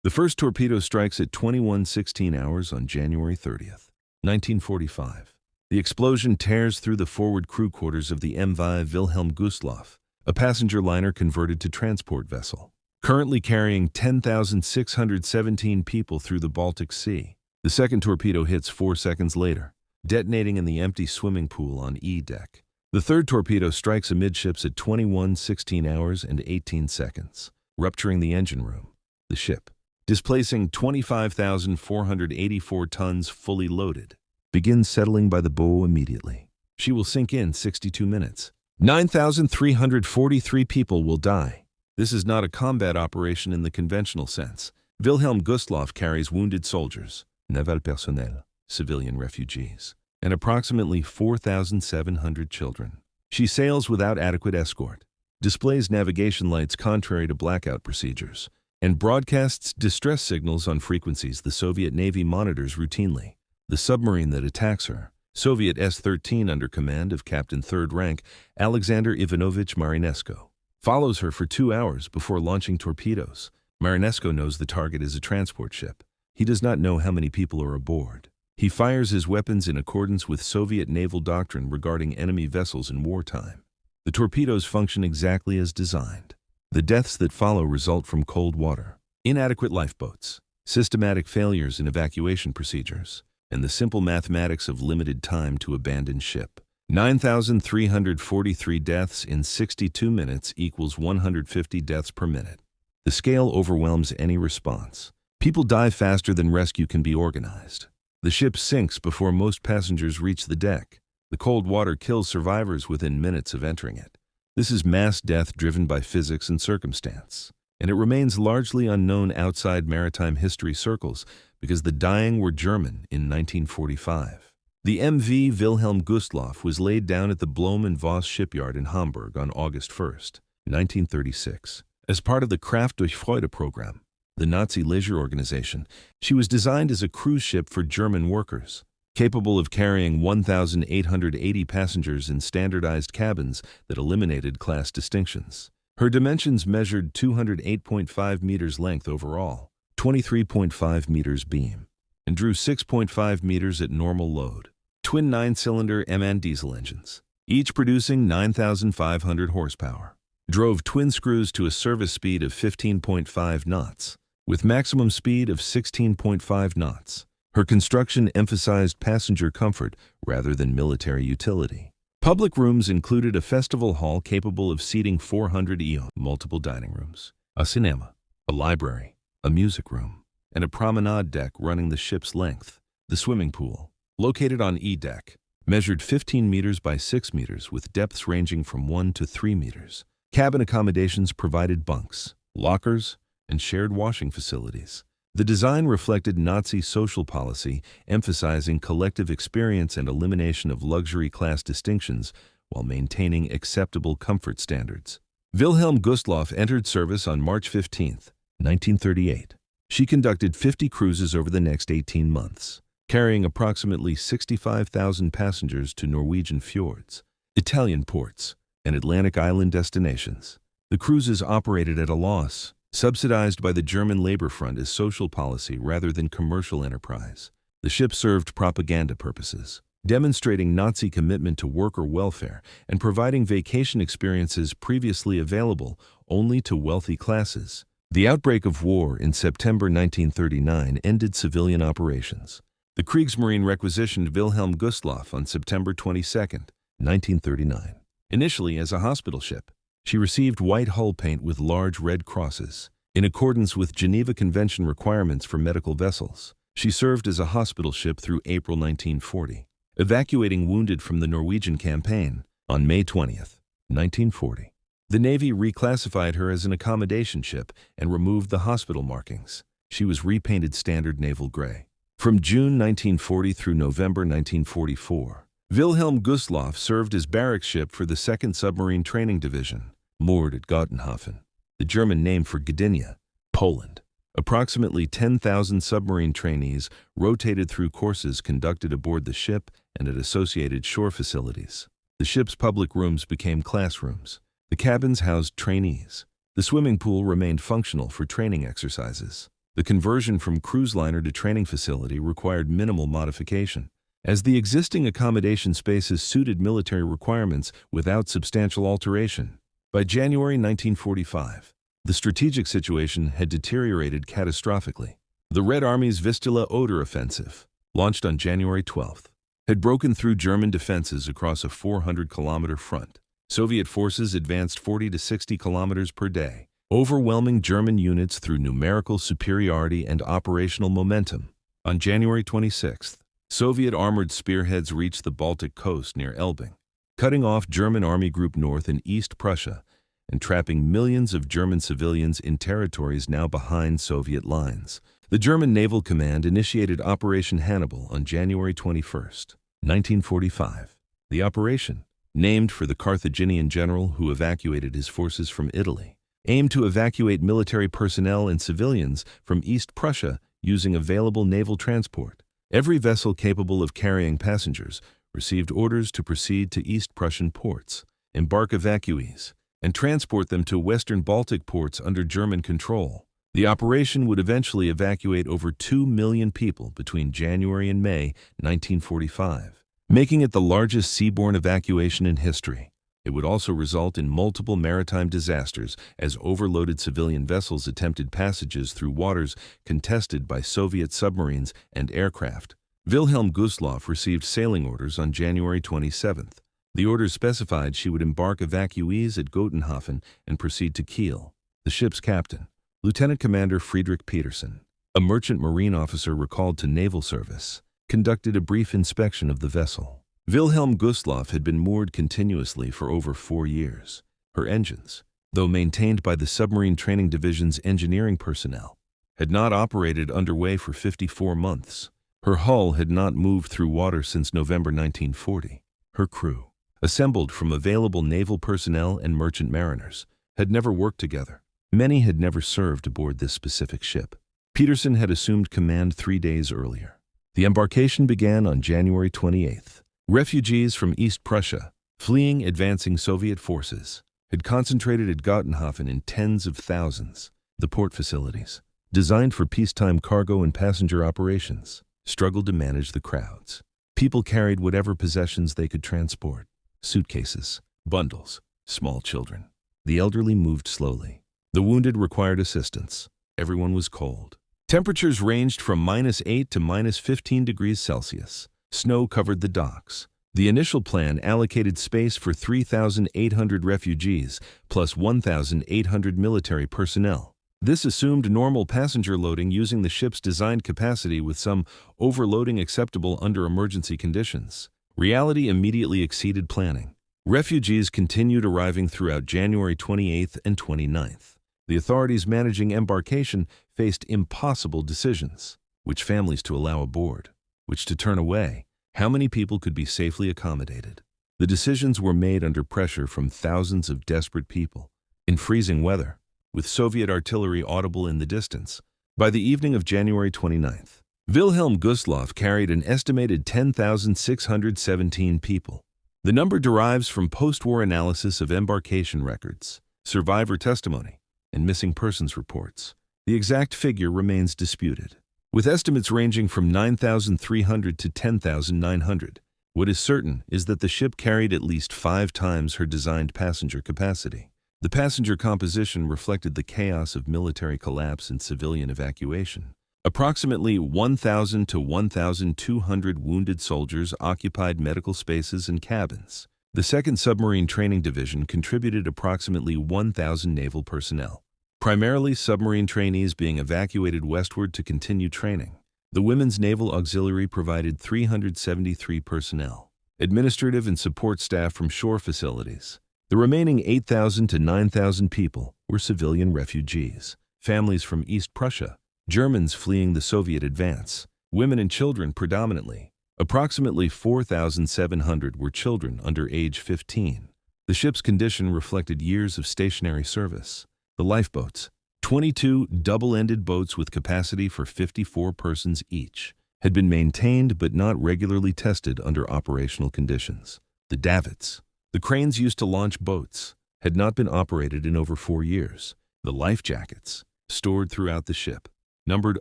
The first torpedo strikes at 21:16 hours on January 30th, 1945. The explosion tears through the forward crew quarters of the MV Wilhelm Gustloff, a passenger liner converted to transport vessel, currently carrying 10,617 people through the Baltic Sea. The second torpedo hits 4 seconds later, detonating in the empty swimming pool on E deck. The third torpedo strikes amidships at 21:16 hours and 18 seconds, rupturing the engine room. The ship, displacing 25,484 tons fully loaded, begins settling by the bow immediately. She will sink in 62 minutes. 9,343 people will die. This is not a combat operation in the conventional sense. Wilhelm Gustloff carries wounded soldiers, naval personnel, civilian refugees, and approximately 4,700 children. She sails without adequate escort, displays navigation lights contrary to blackout procedures, and broadcasts distress signals on frequencies the Soviet Navy monitors routinely. The submarine that attacks her, Soviet S-13 under command of Captain 3rd Rank Alexander Ivanovich Marinesco, follows her for 2 hours before launching torpedoes. Marinesco knows the target is a transport ship. He does not know how many people are aboard. He fires his weapons in accordance with Soviet naval doctrine regarding enemy vessels in wartime. The torpedoes function exactly as designed. The deaths that follow result from cold water, inadequate lifeboats, systematic failures in evacuation procedures, and the simple mathematics of limited time to abandon ship. 9,343 deaths in 62 minutes equals 150 deaths per minute. The scale overwhelms any response. People die faster than rescue can be organized. The ship sinks before most passengers reach the deck. The cold water kills survivors within minutes of entering it. This is mass death driven by physics and circumstance, and it remains largely unknown outside maritime history circles because the dying were German in 1945. The MV Wilhelm Gustloff was laid down at the Blohm & Voss shipyard in Hamburg on August 1, 1936. As part of the Kraft durch Freude program, the Nazi leisure organization, she was designed as a cruise ship for German workers, capable of carrying 1,880 passengers in standardized cabins that eliminated class distinctions. Her dimensions measured 208.5 meters length overall, 23.5 meters beam, and drew 6.5 meters at normal load. Twin 9-cylinder MAN diesel engines, each producing 9,500 horsepower, drove twin screws to a service speed of 15.5 knots, with maximum speed of 16.5 knots. Her construction emphasized passenger comfort rather than military utility. Public rooms included a festival hall capable of seating 400 eon, multiple dining rooms, a cinema, a library, a music room, and a promenade deck running the ship's length. The swimming pool, located on E deck, measured 15 meters by 6 meters with depths ranging from 1 to 3 meters. Cabin accommodations provided bunks, lockers, and shared washing facilities. The design reflected Nazi social policy, emphasizing collective experience and elimination of luxury class distinctions while maintaining acceptable comfort standards. Wilhelm Gustloff entered service on March 15, 1938. She conducted 50 cruises over the next 18 months, carrying approximately 65,000 passengers to Norwegian fjords, Italian ports, and Atlantic island destinations. The cruises operated at a loss, subsidized by the German Labor Front as social policy rather than commercial enterprise. The ship served propaganda purposes, demonstrating Nazi commitment to worker welfare and providing vacation experiences previously available only to wealthy classes. The outbreak of war in September 1939 ended civilian operations. The Kriegsmarine requisitioned Wilhelm Gustloff on September 22, 1939. Initially as a hospital ship, she received white hull paint with large red crosses. In accordance with Geneva Convention requirements for medical vessels, she served as a hospital ship through April 1940, evacuating wounded from the Norwegian campaign. On May 20, 1940, the Navy reclassified her as an accommodation ship and removed the hospital markings. She was repainted standard naval gray. From June 1940 through November 1944, Wilhelm Gustloff served as barracks ship for the 2nd Submarine Training Division, moored at Gottenhafen, the German name for Gdynia, Poland. Approximately 10,000 submarine trainees rotated through courses conducted aboard the ship and at associated shore facilities. The ship's public rooms became classrooms. The cabins housed trainees. The swimming pool remained functional for training exercises. The conversion from cruise liner to training facility required minimal modification, as the existing accommodation spaces suited military requirements without substantial alteration. By January 1945, the strategic situation had deteriorated catastrophically. The Red Army's Vistula-Oder offensive, launched on January 12, had broken through German defenses across a 400-kilometer front. Soviet forces advanced 40 to 60 kilometers per day, overwhelming German units through numerical superiority and operational momentum. On January 26, Soviet armored spearheads reached the Baltic coast near Elbing, cutting off German Army Group North in East Prussia and trapping millions of German civilians in territories now behind Soviet lines. The German Naval Command initiated Operation Hannibal on January 21, 1945. The operation, named for the Carthaginian general who evacuated his forces from Italy, aimed to evacuate military personnel and civilians from East Prussia using available naval transport. Every vessel capable of carrying passengers received orders to proceed to East Prussian ports, embark evacuees, and transport them to Western Baltic ports under German control. The operation would eventually evacuate over 2 million people between January and May 1945, making it the largest seaborne evacuation in history. It would also result in multiple maritime disasters as overloaded civilian vessels attempted passages through waters contested by Soviet submarines and aircraft. Wilhelm Gustloff received sailing orders on January 27. The orders specified she would embark evacuees at Gotenhafen and proceed to Kiel. The ship's captain, Lieutenant Commander Friedrich Petersen, a merchant marine officer recalled to naval service, conducted a brief inspection of the vessel. Wilhelm Gustloff had been moored continuously for over 4 years. Her engines, though maintained by the Submarine Training Division's engineering personnel, had not operated underway for 54 months. Her hull had not moved through water since November 1940. Her crew, assembled from available naval personnel and merchant mariners, had never worked together. Many had never served aboard this specific ship. Petersen had assumed command 3 days earlier. The embarkation began on January 28th. Refugees from East Prussia, fleeing advancing Soviet forces, had concentrated at Gotenhafen in tens of thousands. The port facilities, designed for peacetime cargo and passenger operations, struggled to manage the crowds. People carried whatever possessions they could transport: suitcases, bundles, small children. The elderly moved slowly. The wounded required assistance. Everyone was cold. Temperatures ranged from -8 to -15 degrees Celsius. Snow covered the docks. The initial plan allocated space for 3,800 refugees plus 1,800 military personnel. This assumed normal passenger loading using the ship's designed capacity with some overloading acceptable under emergency conditions. Reality immediately exceeded planning. Refugees continued arriving throughout January 28th and 29th. The authorities managing embarkation faced impossible decisions: which families to allow aboard, which to turn away, how many people could be safely accommodated. The decisions were made under pressure from thousands of desperate people, in freezing weather, with Soviet artillery audible in the distance. By the evening of January 29th, Wilhelm Gustloff carried an estimated 10,617 people. The number derives from post-war analysis of embarkation records, survivor testimony, and missing persons reports. The exact figure remains disputed, with estimates ranging from 9,300 to 10,900. What is certain is that the ship carried at least 5 times her designed passenger capacity. The passenger composition reflected the chaos of military collapse and civilian evacuation. Approximately 1,000 to 1,200 wounded soldiers occupied medical spaces and cabins. The 2nd Submarine Training Division contributed approximately 1,000 naval personnel, primarily submarine trainees being evacuated westward to continue training. The Women's Naval Auxiliary provided 373 personnel, administrative and support staff from shore facilities. The remaining 8,000 to 9,000 people were civilian refugees, families from East Prussia, Germans fleeing the Soviet advance, women and children predominantly. Approximately 4,700 were children under age 15. The ship's condition reflected years of stationary service. The lifeboats, 22 double-ended boats with capacity for 54 persons each, had been maintained but not regularly tested under operational conditions. The davits, the cranes used to launch boats, had not been operated in over 4 years. The life jackets, stored throughout the ship, numbered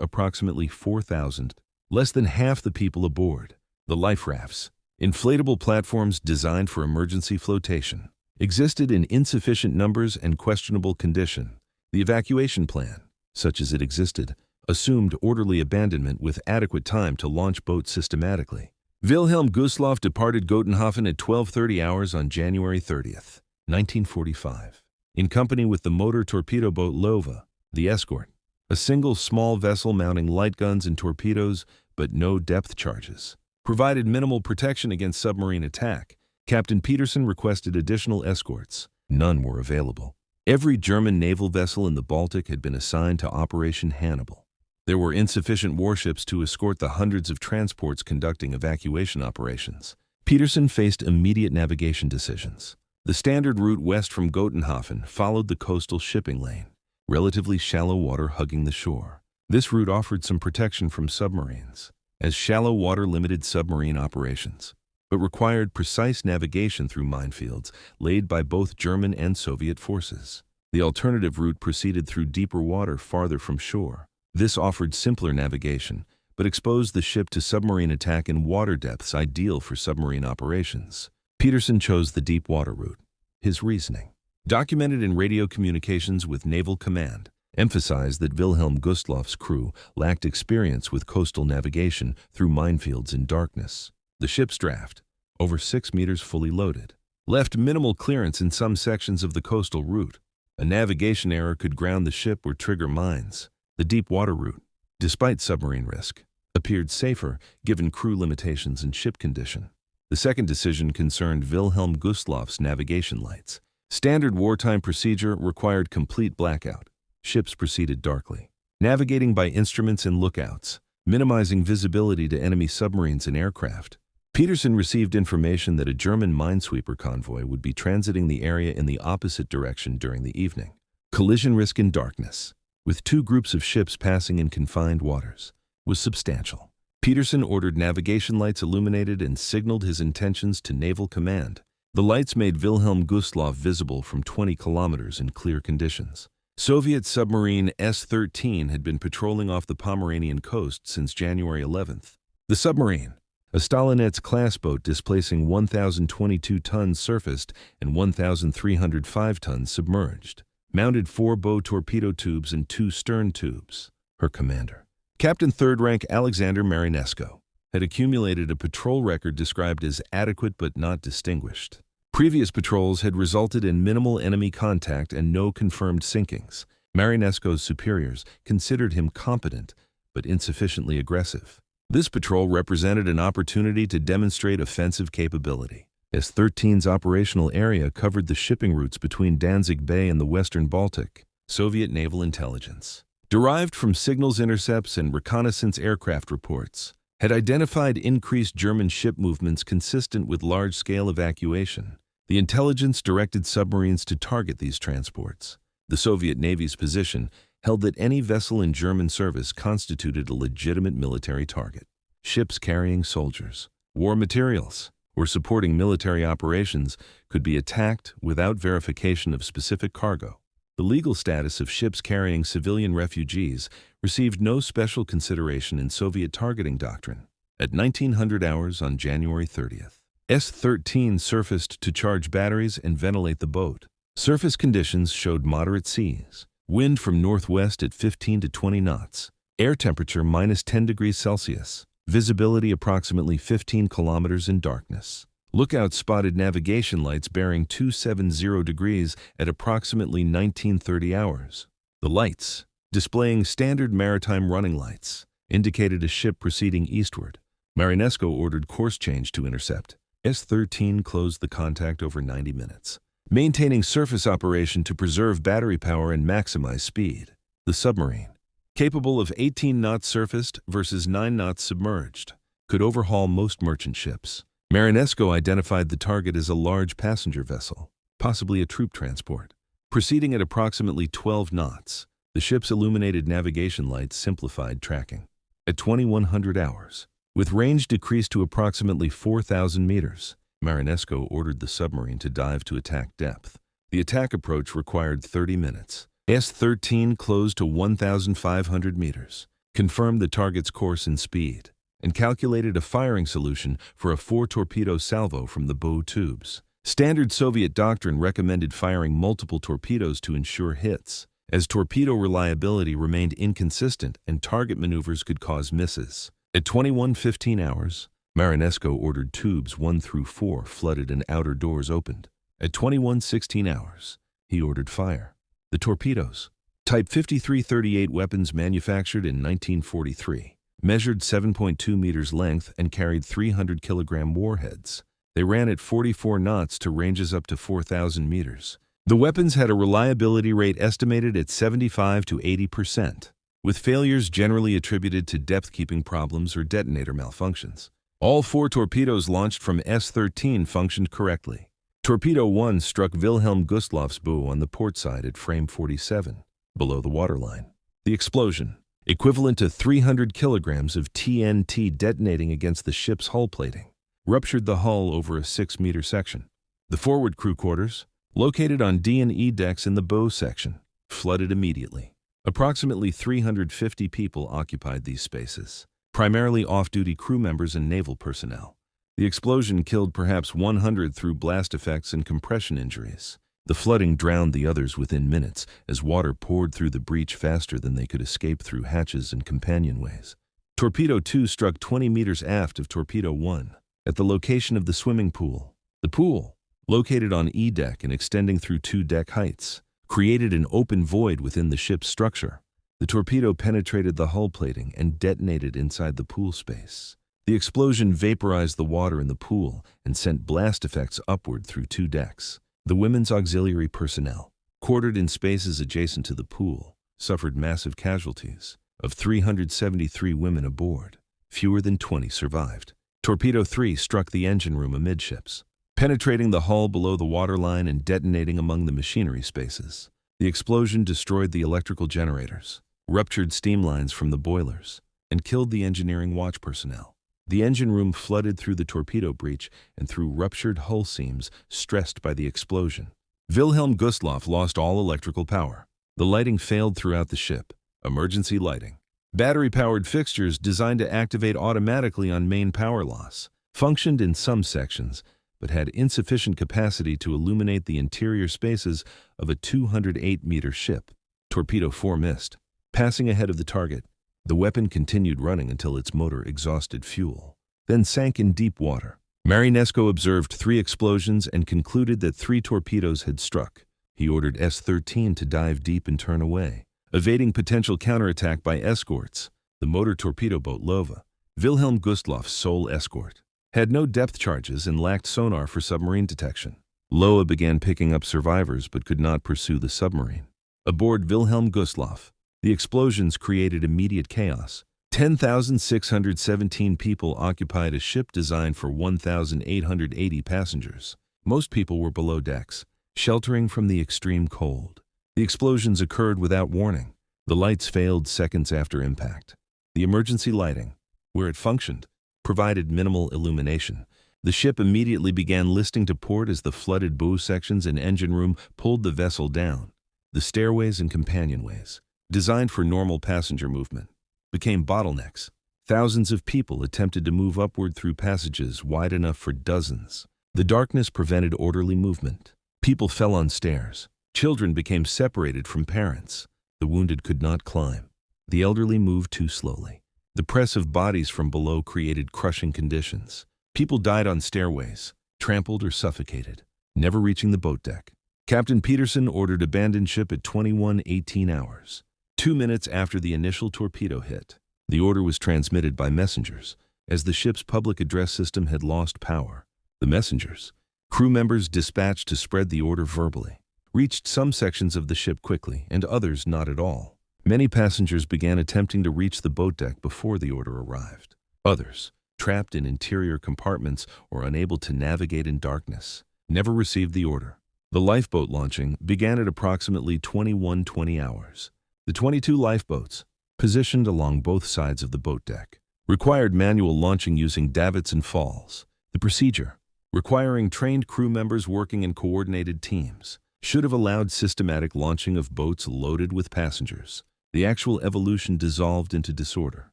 approximately 4,000, less than half the people aboard. The life rafts, inflatable platforms designed for emergency flotation, existed in insufficient numbers and questionable condition. The evacuation plan, such as it existed, assumed orderly abandonment with adequate time to launch boats systematically. Wilhelm Gustloff departed Gotenhafen at 12:30 hours on January 30th, 1945, in company with the motor torpedo boat Lova, the escort, a single small vessel mounting light guns and torpedoes but no depth charges, provided minimal protection against submarine attack. Captain Petersen requested additional escorts. None were available. Every German naval vessel in the Baltic had been assigned to Operation Hannibal. There were insufficient warships to escort the hundreds of transports conducting evacuation operations. Petersen faced immediate navigation decisions. The standard route west from Gotenhafen followed the coastal shipping lane, relatively shallow water hugging the shore. This route offered some protection from submarines, as shallow water limited submarine operations, but required precise navigation through minefields laid by both German and Soviet forces. The alternative route proceeded through deeper water farther from shore. This offered simpler navigation, but exposed the ship to submarine attack in water depths ideal for submarine operations. Petersen chose the deep water route. His reasoning, documented in radio communications with Naval Command, emphasized that Wilhelm Gustloff's crew lacked experience with coastal navigation through minefields in darkness. The ship's draft, over 6 meters fully loaded, left minimal clearance in some sections of the coastal route. A navigation error could ground the ship or trigger mines. The deep water route, despite submarine risk, appeared safer given crew limitations and ship condition. The second decision concerned Wilhelm Gustloff's navigation lights. Standard wartime procedure required complete blackout. Ships proceeded darkly, navigating by instruments and lookouts, minimizing visibility to enemy submarines and aircraft. Petersen received information that a German minesweeper convoy would be transiting the area in the opposite direction during the evening. Collision risk in darkness, with 2 groups of ships passing in confined waters, was substantial. Petersen ordered navigation lights illuminated and signaled his intentions to Naval Command. The lights made Wilhelm Gustloff visible from 20 kilometers in clear conditions. Soviet submarine S-13 had been patrolling off the Pomeranian coast since January 11th. The submarine, a Stalinets-class boat displacing 1,022 tons surfaced and 1,305 tons submerged, mounted 4 bow torpedo tubes and 2 stern tubes. Her commander, Captain 3rd Rank Alexander Marinesco, had accumulated a patrol record described as adequate but not distinguished. Previous patrols had resulted in minimal enemy contact and no confirmed sinkings. Marinesco's superiors considered him competent but insufficiently aggressive. This patrol represented an opportunity to demonstrate offensive capability. S-13's operational area covered the shipping routes between Danzig Bay and the western Baltic. Soviet naval intelligence, derived from signals intercepts and reconnaissance aircraft reports, had identified increased German ship movements consistent with large-scale evacuation. The intelligence directed submarines to target these transports. The Soviet Navy's position held that any vessel in German service constituted a legitimate military target. Ships carrying soldiers, war materials, or supporting military operations could be attacked without verification of specific cargo. The legal status of ships carrying civilian refugees received no special consideration in Soviet targeting doctrine. At 1900 hours on January 30th, S-13 surfaced to charge batteries and ventilate the boat. Surface conditions showed moderate seas, wind from northwest at 15 to 20 knots, air temperature -10 degrees Celsius, visibility approximately 15 kilometers in darkness. Lookouts spotted navigation lights bearing 270 degrees at approximately 1930 hours. The lights, displaying standard maritime running lights, indicated a ship proceeding eastward. Marinesco ordered course change to intercept. S-13 closed the contact over 90 minutes, maintaining surface operation to preserve battery power and maximize speed. The submarine, capable of 18 knots surfaced versus 9 knots submerged, could overhaul most merchant ships. Marinesco identified the target as a large passenger vessel, possibly a troop transport. Proceeding at approximately 12 knots, the ship's illuminated navigation lights simplified tracking. At 2100 hours, with range decreased to approximately 4,000 meters, Marinesco ordered the submarine to dive to attack depth. The attack approach required 30 minutes. S-13 closed to 1,500 meters. confirmed the target's course and speed, and calculated a firing solution for a 4-torpedo salvo from the bow tubes. Standard Soviet doctrine recommended firing multiple torpedoes to ensure hits, as torpedo reliability remained inconsistent and target maneuvers could cause misses. At 21:15 hours, Marinesco ordered tubes 1 through 4 flooded and outer doors opened. At 21:16 hours, he ordered fire. The torpedoes, Type 5338 weapons manufactured in 1943, measured 7.2 meters length and carried 300-kilogram warheads. They ran at 44 knots to ranges up to 4,000 meters. The weapons had a reliability rate estimated at 75 to 80%, with failures generally attributed to depth-keeping problems or detonator malfunctions. All 4 torpedoes launched from S-13 functioned correctly. Torpedo 1 struck Wilhelm Gustloff's bow on the port side at frame 47, below the waterline. The explosion, equivalent to 300 kilograms of TNT detonating against the ship's hull plating, ruptured the hull over a 6-meter section. The forward crew quarters, located on D and E decks in the bow section, flooded immediately. Approximately 350 people occupied these spaces, primarily off-duty crew members and naval personnel. The explosion killed perhaps 100 through blast effects and compression injuries. The flooding drowned the others within minutes as water poured through the breach faster than they could escape through hatches and companionways. Torpedo 2 struck 20 meters aft of Torpedo 1 at the location of the swimming pool. The pool, located on E deck and extending through 2 deck heights, created an open void within the ship's structure. The torpedo penetrated the hull plating and detonated inside the pool space. The explosion vaporized the water in the pool and sent blast effects upward through 2 decks. The women's auxiliary personnel, quartered in spaces adjacent to the pool, suffered massive casualties. Of 373 women aboard, fewer than 20 survived. Torpedo 3 struck the engine room amidships, penetrating the hull below the waterline and detonating among the machinery spaces. The explosion destroyed the electrical generators, ruptured steam lines from the boilers, and killed the engineering watch personnel. The engine room flooded through the torpedo breach and through ruptured hull seams stressed by the explosion. Wilhelm Gustloff lost all electrical power. The lighting failed throughout the ship. Emergency lighting. Battery-powered fixtures designed to activate automatically on main power loss functioned in some sections, but had insufficient capacity to illuminate the interior spaces of a 208-meter ship. Torpedo 4 missed. Passing ahead of the target, the weapon continued running until its motor exhausted fuel, then sank in deep water. Marinesco observed 3 explosions and concluded that 3 torpedoes had struck. He ordered S-13 to dive deep and turn away, evading potential counterattack by escorts. The motor torpedo boat Lova, Wilhelm Gustloff's sole escort, had no depth charges and lacked sonar for submarine detection. Loa began picking up survivors but could not pursue the submarine. Aboard Wilhelm Gustloff, the explosions created immediate chaos. 10,617 people occupied a ship designed for 1,880 passengers. Most people were below decks, sheltering from the extreme cold. The explosions occurred without warning. The lights failed seconds after impact. The emergency lighting, where it functioned, provided minimal illumination. The ship immediately began listing to port as the flooded bow sections and engine room pulled the vessel down. The stairways and companionways, designed for normal passenger movement, became bottlenecks. Thousands of people attempted to move upward through passages wide enough for dozens. The darkness prevented orderly movement. People fell on stairs. Children became separated from parents. The wounded could not climb. The elderly moved too slowly. The press of bodies from below created crushing conditions. People died on stairways, trampled or suffocated, never reaching the boat deck. Captain Peterson ordered abandon ship at 21:18 hours, 2 minutes after the initial torpedo hit. The order was transmitted by messengers, as the ship's public address system had lost power. The messengers, crew members dispatched to spread the order verbally, reached some sections of the ship quickly and others not at all. Many passengers began attempting to reach the boat deck before the order arrived. Others, trapped in interior compartments or unable to navigate in darkness, never received the order. The lifeboat launching began at approximately 21:20 hours. The 22 lifeboats, positioned along both sides of the boat deck, required manual launching using davits and falls. The procedure, requiring trained crew members working in coordinated teams, should have allowed systematic launching of boats loaded with passengers. The actual evolution dissolved into disorder.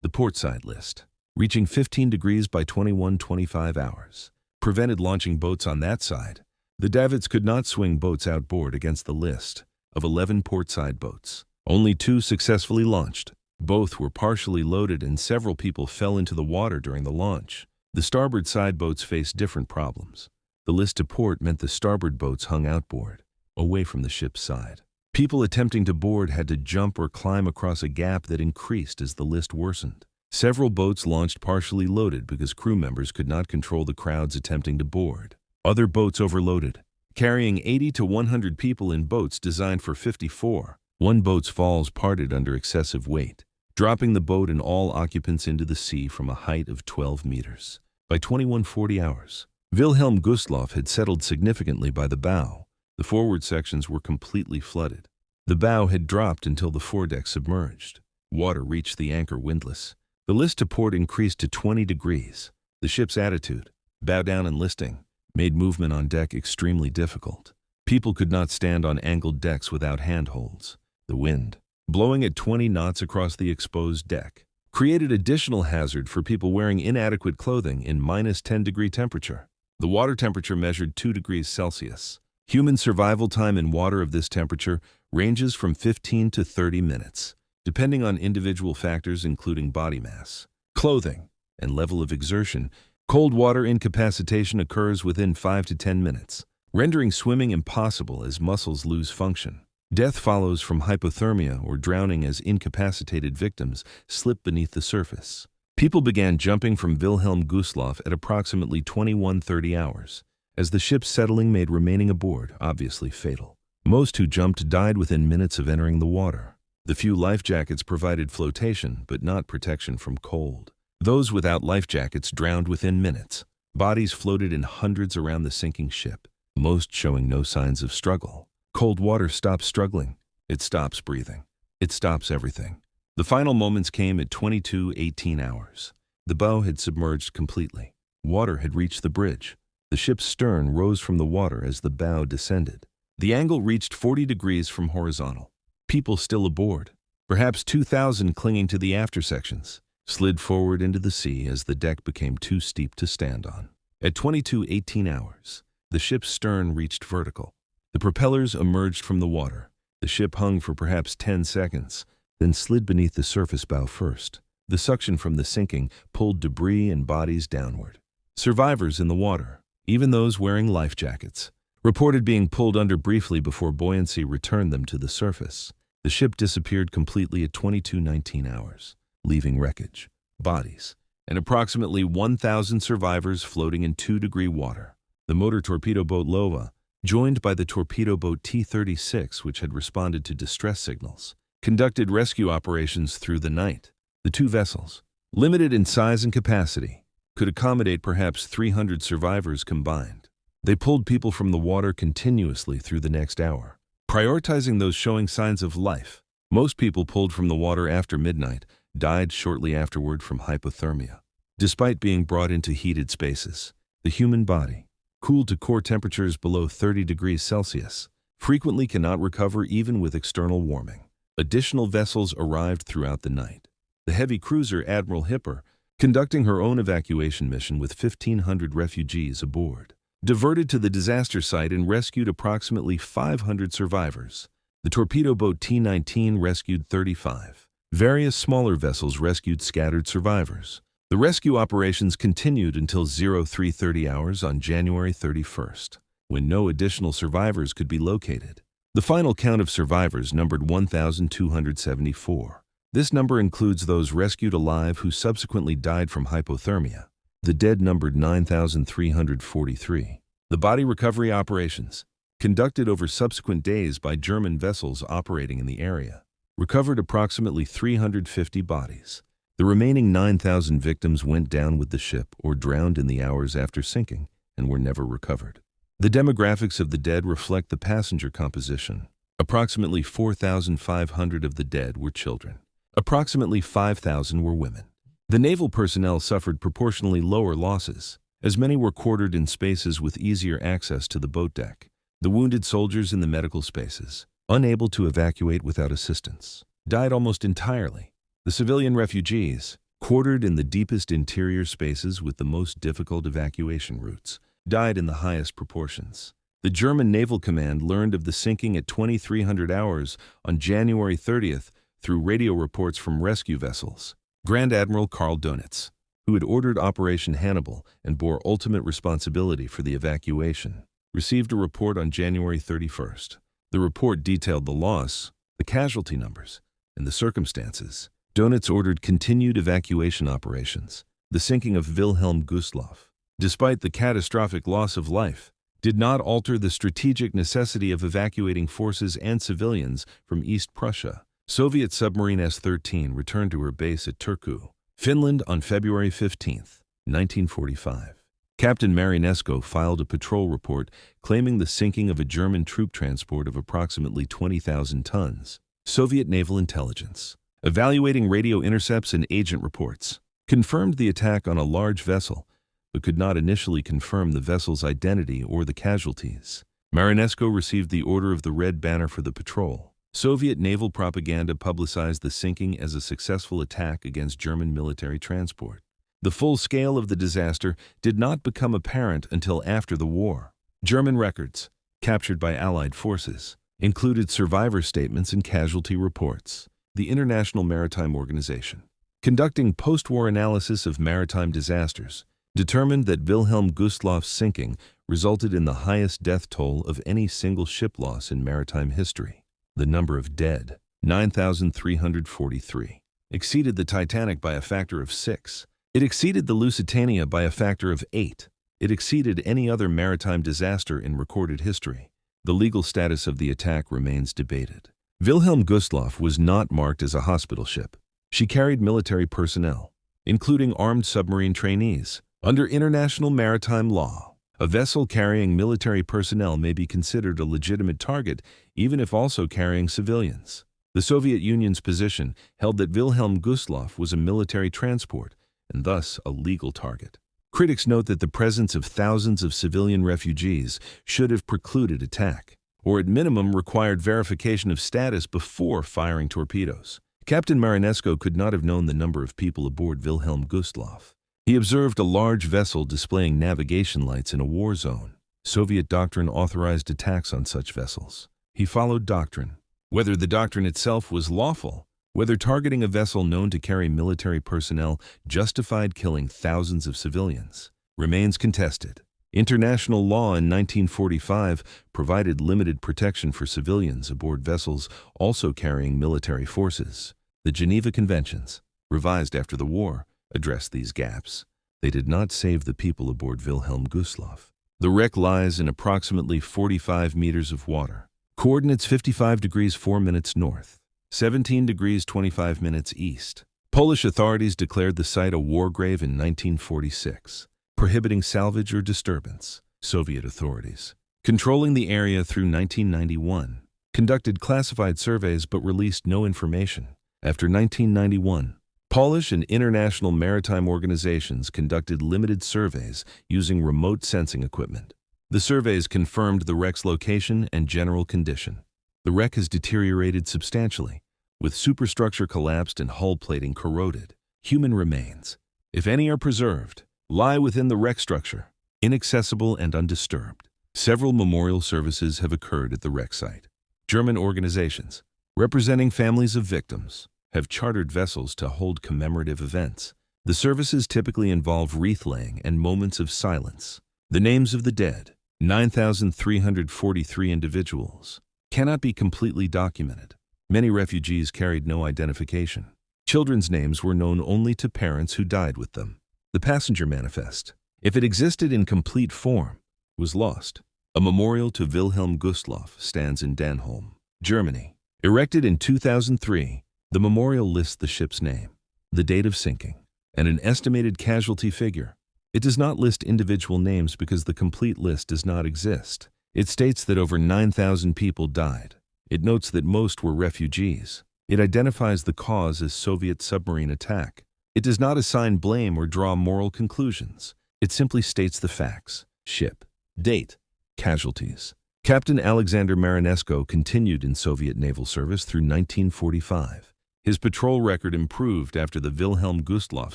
The portside list, reaching 15 degrees by 21:25 hours, prevented launching boats on that side. The davits could not swing boats outboard against the list of 11 portside boats. Only 2 successfully launched. Both were partially loaded and several people fell into the water during the launch. The starboard side boats faced different problems. The list to port meant the starboard boats hung outboard, away from the ship's side. People attempting to board had to jump or climb across a gap that increased as the list worsened. Several boats launched partially loaded because crew members could not control the crowds attempting to board. Other boats overloaded, carrying 80 to 100 people in boats designed for 54. One boat's falls parted under excessive weight, dropping the boat and all occupants into the sea from a height of 12 meters. By 21:40 hours, Wilhelm Gustloff had settled significantly by the bow. The forward sections were completely flooded. The bow had dropped until the foredeck submerged. Water reached the anchor windlass. The list to port increased to 20 degrees. The ship's attitude, bow down and listing, made movement on deck extremely difficult. People could not stand on angled decks without handholds. The wind, blowing at 20 knots across the exposed deck, created additional hazard for people wearing inadequate clothing in -10-degree temperature. The water temperature measured 2 degrees Celsius. Human survival time in water of this temperature ranges from 15 to 30 minutes, depending on individual factors including body mass, clothing, and level of exertion. Cold water incapacitation occurs within 5 to 10 minutes, rendering swimming impossible as muscles lose function. Death follows from hypothermia or drowning as incapacitated victims slip beneath the surface. People began jumping from Wilhelm Gustloff at approximately 21:30 hours, as the ship's settling made remaining aboard obviously fatal. Most who jumped died within minutes of entering the water. The few life jackets provided flotation, but not protection from cold. Those without life jackets drowned within minutes. Bodies floated in hundreds around the sinking ship, most showing no signs of struggle. Cold water stops struggling. It stops breathing. It stops everything. The final moments came at 22:18 hours. The bow had submerged completely. Water had reached the bridge. The ship's stern rose from the water as the bow descended. The angle reached 40 degrees from horizontal. People still aboard, perhaps 2,000 clinging to the aftersections, slid forward into the sea as the deck became too steep to stand on. At 22:18 hours, the ship's stern reached vertical. The propellers emerged from the water. The ship hung for perhaps 10 seconds, then slid beneath the surface bow first. The suction from the sinking pulled debris and bodies downward. Survivors in the water, even those wearing life jackets, reported being pulled under briefly before buoyancy returned them to the surface. The ship disappeared completely at 22:19 hours, leaving wreckage, bodies, and approximately 1,000 survivors floating in 2-degree water. The motor torpedo boat Lova, joined by the torpedo boat T-36, which had responded to distress signals, conducted rescue operations through the night. The two vessels, limited in size and capacity, could accommodate perhaps 300 survivors combined. They pulled people from the water continuously through the next hour, prioritizing those showing signs of life. Most people pulled from the water after midnight died shortly afterward from hypothermia. Despite being brought into heated spaces, the human body, cooled to core temperatures below 30 degrees Celsius, frequently cannot recover even with external warming. Additional vessels arrived throughout the night. The heavy cruiser Admiral Hipper, conducting her own evacuation mission with 1,500 refugees aboard, diverted to the disaster site and rescued approximately 500 survivors. The torpedo boat T-19 rescued 35. Various smaller vessels rescued scattered survivors. The rescue operations continued until 03:30 hours on January 31st, when no additional survivors could be located. The final count of survivors numbered 1,274. This number includes those rescued alive who subsequently died from hypothermia. The dead numbered 9,343. The body recovery operations, conducted over subsequent days by German vessels operating in the area, recovered approximately 350 bodies. The remaining 9,000 victims went down with the ship or drowned in the hours after sinking and were never recovered. The demographics of the dead reflect the passenger composition. Approximately 4,500 of the dead were children. Approximately 5,000 were women. The naval personnel suffered proportionally lower losses, as many were quartered in spaces with easier access to the boat deck. The wounded soldiers in the medical spaces, unable to evacuate without assistance. died almost entirely. The civilian refugees, quartered in the deepest interior spaces with the most difficult evacuation routes, died in the highest proportions. The German Naval Command learned of the sinking at 2300 hours on January 30th through radio reports from rescue vessels. Grand Admiral Karl Dönitz, who had ordered Operation Hannibal and bore ultimate responsibility for the evacuation, received a report on January 31st. The report detailed the loss, the casualty numbers, and the circumstances. Dönitz ordered continued evacuation operations. The sinking of Wilhelm Gustloff, despite the catastrophic loss of life, did not alter the strategic necessity of evacuating forces and civilians from East Prussia. Soviet submarine S-13 returned to her base at Turku, Finland on February 15, 1945. Captain Marinesco filed a patrol report claiming the sinking of a German troop transport of approximately 20,000 tons. Soviet naval intelligence, evaluating radio intercepts and agent reports, confirmed the attack on a large vessel, but could not initially confirm the vessel's identity or the casualties. Marinesco received the Order of the Red Banner for the patrol. Soviet naval propaganda publicized the sinking as a successful attack against German military transport. The full scale of the disaster did not become apparent until after the war. German records, captured by Allied forces, included survivor statements and casualty reports. The International Maritime Organization, conducting post-war analysis of maritime disasters, determined that Wilhelm Gustloff's sinking resulted in the highest death toll of any single ship loss in maritime history. The number of dead, 9,343, exceeded the Titanic by a factor of 6. It exceeded the Lusitania by a factor of 8. It exceeded any other maritime disaster in recorded history. The legal status of the attack remains debated. Wilhelm Gustloff was not marked as a hospital ship. She carried military personnel, including armed submarine trainees. Under international maritime law, a vessel carrying military personnel may be considered a legitimate target, even if also carrying civilians. The Soviet Union's position held that Wilhelm Gustloff was a military transport, and thus a legal target. Critics note that the presence of thousands of civilian refugees should have precluded attack, or at minimum required verification of status before firing torpedoes. Captain Marinesco could not have known the number of people aboard Wilhelm Gustloff. He observed a large vessel displaying navigation lights in a war zone. Soviet doctrine authorized attacks on such vessels. He followed doctrine. Whether the doctrine itself was lawful, whether targeting a vessel known to carry military personnel justified killing thousands of civilians, remains contested. International law in 1945 provided limited protection for civilians aboard vessels also carrying military forces. The Geneva Conventions, revised after the war, addressed these gaps. They did not save the people aboard Wilhelm Gustloff. The wreck lies in approximately 45 meters of water. Coordinates 55 degrees 4 minutes north, 17 degrees 25 minutes east. Polish authorities declared the site a war grave in 1946, prohibiting salvage or disturbance. Soviet authorities, controlling the area through 1991, conducted classified surveys but released no information. After 1991, Polish and international maritime organizations conducted limited surveys using remote sensing equipment. The surveys confirmed the wreck's location and general condition. The wreck has deteriorated substantially, with superstructure collapsed and hull plating corroded. Human remains, if any are preserved, lie within the wreck structure, inaccessible and undisturbed. Several memorial services have occurred at the wreck site. German organizations, representing families of victims, have chartered vessels to hold commemorative events. The services typically involve wreath-laying and moments of silence. The names of the dead, 9,343 individuals, cannot be completely documented. Many refugees carried no identification. Children's names were known only to parents who died with them. The passenger manifest, if it existed in complete form, was lost. A memorial to Wilhelm Gustloff stands in Danholm, Germany. Erected in 2003, the memorial lists the ship's name, the date of sinking, and an estimated casualty figure. It does not list individual names because the complete list does not exist. It states that over 9,000 people died. It notes that most were refugees. It identifies the cause as Soviet submarine attack. It does not assign blame or draw moral conclusions. It simply states the facts: ship, date, casualties. Captain Alexander Marinesco continued in Soviet naval service through 1945. His patrol record improved after the Wilhelm Gustloff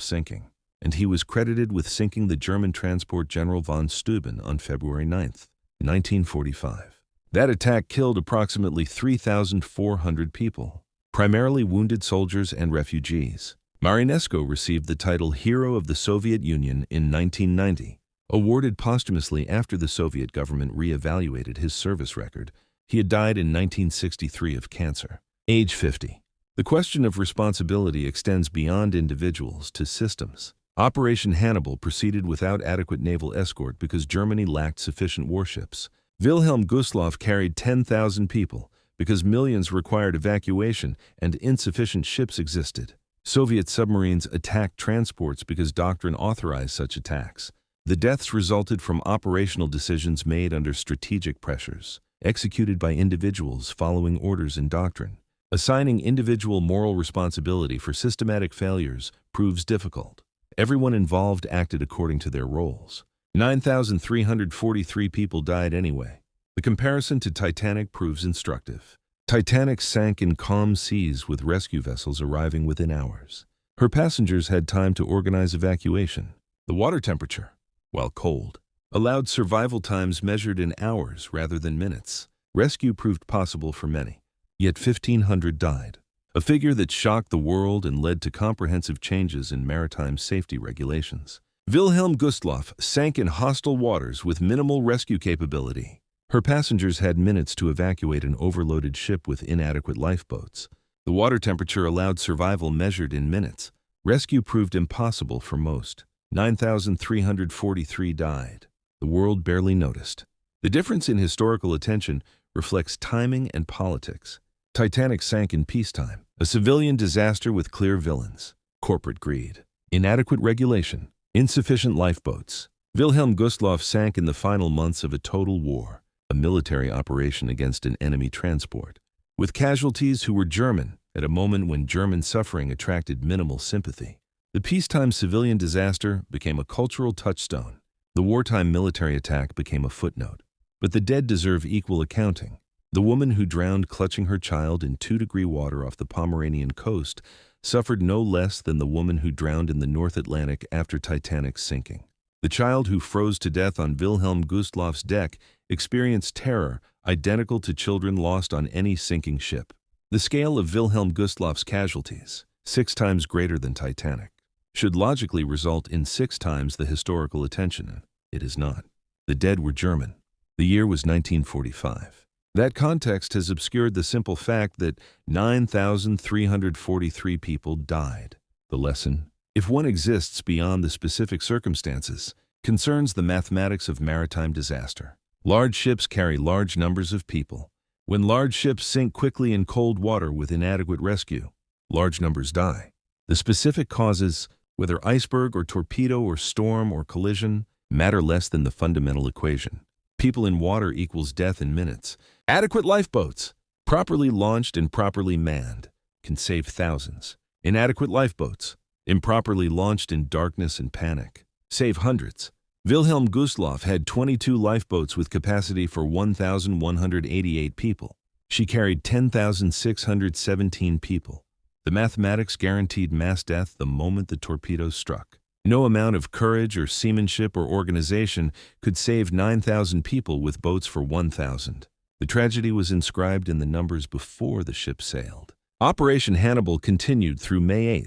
sinking, and he was credited with sinking the German transport General von Steuben on February 9, 1945. That attack killed approximately 3,400 people, primarily wounded soldiers and refugees. Marinesco received the title Hero of the Soviet Union in 1990, awarded posthumously after the Soviet government re-evaluated his service record. He had died in 1963 of cancer, age 50. The question of responsibility extends beyond individuals to systems. Operation Hannibal proceeded without adequate naval escort because Germany lacked sufficient warships. Wilhelm Gustloff carried 10,000 people because millions required evacuation and insufficient ships existed. Soviet submarines attacked transports because doctrine authorized such attacks. The deaths resulted from operational decisions made under strategic pressures, executed by individuals following orders in doctrine. Assigning individual moral responsibility for systematic failures proves difficult. Everyone involved acted according to their roles. 9,343 people died anyway. The comparison to Titanic proves instructive. Titanic sank in calm seas with rescue vessels arriving within hours. Her passengers had time to organize evacuation. The water temperature, while cold, allowed survival times measured in hours rather than minutes. Rescue proved possible for many, yet 1,500 died, a figure that shocked the world and led to comprehensive changes in maritime safety regulations. Wilhelm Gustloff sank in hostile waters with minimal rescue capability. Her passengers had minutes to evacuate an overloaded ship with inadequate lifeboats. The water temperature allowed survival measured in minutes. Rescue proved impossible for most. 9,343 died. The world barely noticed. The difference in historical attention reflects timing and politics. Titanic sank in peacetime, a civilian disaster with clear villains. Corporate greed, inadequate regulation, insufficient lifeboats. Wilhelm Gustloff sank in the final months of a total war, a military operation against an enemy transport, with casualties who were German at a moment when German suffering attracted minimal sympathy. The peacetime civilian disaster became a cultural touchstone. The wartime military attack became a footnote. But the dead deserve equal accounting. The woman who drowned clutching her child in 2-degree water off the Pomeranian coast suffered no less than the woman who drowned in the North Atlantic after Titanic's sinking. The child who froze to death on Wilhelm Gustloff's deck experienced terror identical to children lost on any sinking ship. The scale of Wilhelm Gustloff's casualties, 6 times greater than Titanic, should logically result in 6 times the historical attention. It is not. The dead were German. The year was 1945. That context has obscured the simple fact that 9,343 people died. The lesson, if one exists beyond the specific circumstances, concerns the mathematics of maritime disaster. Large ships carry large numbers of people. When large ships sink quickly in cold water with inadequate rescue, large numbers die. The specific causes, whether iceberg or torpedo or storm or collision, matter less than the fundamental equation. People in water equals death in minutes. Adequate lifeboats, properly launched and properly manned, can save thousands. Inadequate lifeboats, improperly launched in darkness and panic, save hundreds. Wilhelm Gustloff had 22 lifeboats with capacity for 1,188 people. She carried 10,617 people. The mathematics guaranteed mass death the moment the torpedo struck. No amount of courage or seamanship or organization could save 9,000 people with boats for 1,000. The tragedy was inscribed in the numbers before the ship sailed. Operation Hannibal continued through May 8,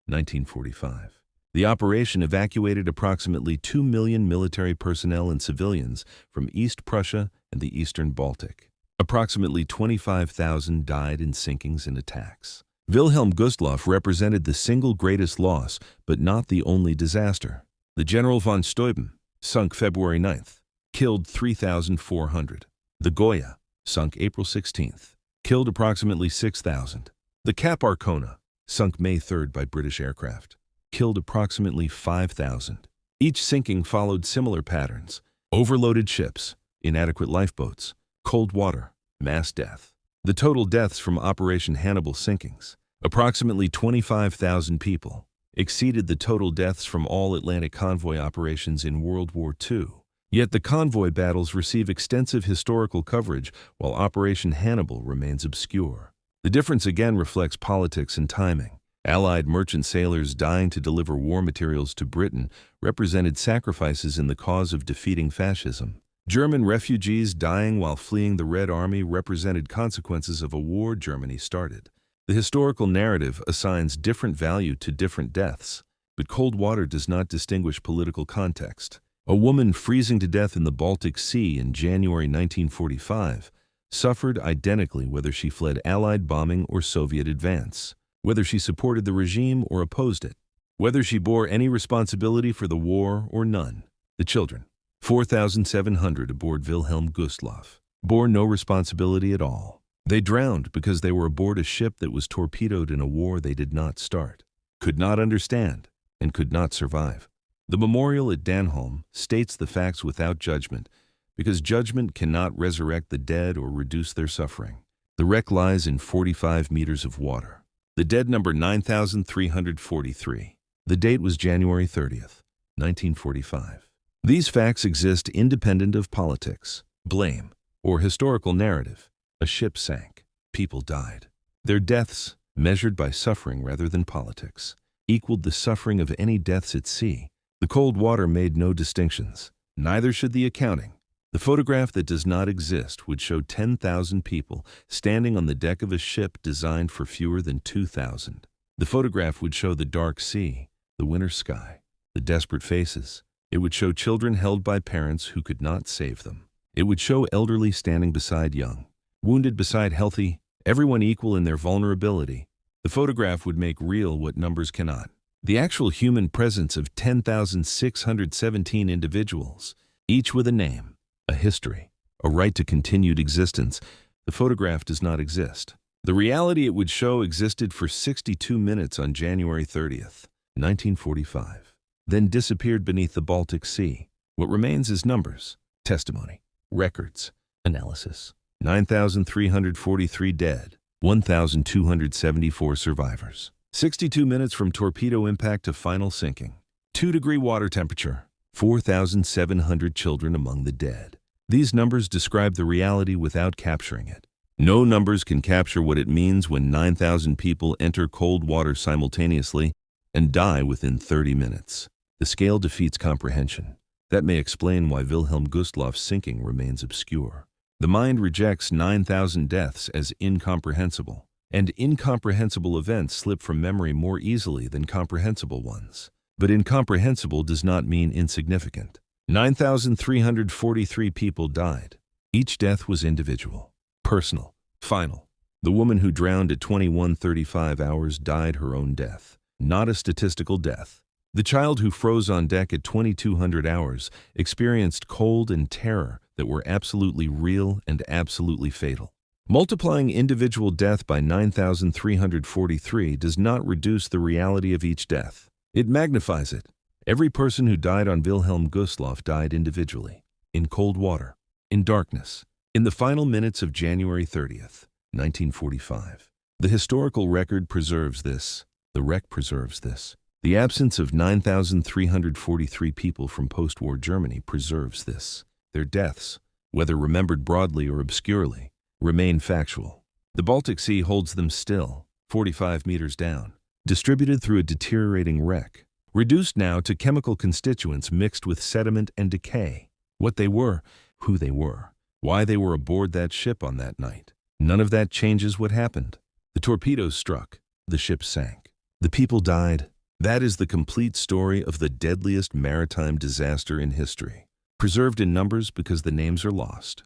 1945. The operation evacuated approximately 2 million military personnel and civilians from East Prussia and the Eastern Baltic. Approximately 25,000 died in sinkings and attacks. Wilhelm Gustloff represented the single greatest loss, but not the only disaster. The General von Steuben, sunk February 9th, killed 3,400. The Goya, sunk April 16th, killed approximately 6,000. The Cap Arcona, sunk May 3rd by British aircraft, killed approximately 5,000. Each sinking followed similar patterns: overloaded ships, inadequate lifeboats, cold water, mass death. The total deaths from Operation Hannibal sinkings, approximately 25,000 people, exceeded the total deaths from all Atlantic convoy operations in World War II. Yet the convoy battles receive extensive historical coverage while Operation Hannibal remains obscure. The difference again reflects politics and timing. Allied merchant sailors dying to deliver war materials to Britain represented sacrifices in the cause of defeating fascism. German refugees dying while fleeing the Red Army represented consequences of a war Germany started. The historical narrative assigns different value to different deaths, but cold water does not distinguish political context. A woman freezing to death in the Baltic Sea in January 1945 suffered identically whether she fled Allied bombing or Soviet advance, whether she supported the regime or opposed it, whether she bore any responsibility for the war or none. The children, 4,700 aboard Wilhelm Gustloff, bore no responsibility at all. They drowned because they were aboard a ship that was torpedoed in a war they did not start, could not understand, and could not survive. The memorial at Danholm states the facts without judgment, because judgment cannot resurrect the dead or reduce their suffering. The wreck lies in 45 meters of water. The dead number 9,343. The date was January 30th, 1945. These facts exist independent of politics, blame, or historical narrative. A ship sank. People died. Their deaths, measured by suffering rather than politics, equaled the suffering of any deaths at sea. The cold water made no distinctions. Neither should the accounting. The photograph that does not exist would show 10,000 people standing on the deck of a ship designed for fewer than 2,000. The photograph would show the dark sea, the winter sky, the desperate faces. It would show children held by parents who could not save them. It would show elderly standing beside young, wounded beside healthy, everyone equal in their vulnerability. The photograph would make real what numbers cannot. The actual human presence of 10,617 individuals, each with a name, a history, a right to continued existence. The photograph does not exist. The reality it would show existed for 62 minutes on January 30th, 1945, then disappeared beneath the Baltic Sea. What remains is numbers, testimony, records, analysis. 9,343 dead, 1,274 survivors. 62 minutes from torpedo impact to final sinking. 2-degree water temperature. 4,700 children among the dead. These numbers describe the reality without capturing it. No numbers can capture what it means when 9,000 people enter cold water simultaneously and die within 30 minutes. The scale defeats comprehension. That may explain why Wilhelm Gustloff's sinking remains obscure. The mind rejects 9,000 deaths as incomprehensible, and incomprehensible events slip from memory more easily than comprehensible ones. But incomprehensible does not mean insignificant. 9,343 people died. Each death was individual, personal, final. The woman who drowned at 21:35 hours died her own death, not a statistical death. The child who froze on deck at 2200 hours experienced cold and terror that were absolutely real and absolutely fatal. Multiplying individual death by 9,343 does not reduce the reality of each death. It magnifies it. Every person who died on Wilhelm Gustloff died individually, in cold water, in darkness, in the final minutes of January 30th, 1945. The historical record preserves this. The wreck preserves this. The absence of 9,343 people from post-war Germany preserves this. Their deaths, whether remembered broadly or obscurely, remain factual. The Baltic Sea holds them still, 45 meters down, distributed through a deteriorating wreck, reduced now to chemical constituents mixed with sediment and decay. What they were, who they were, why they were aboard that ship on that night. None of that changes what happened. The torpedoes struck. The ship sank. The people died. That is the complete story of the deadliest maritime disaster in history, preserved in numbers because the names are lost.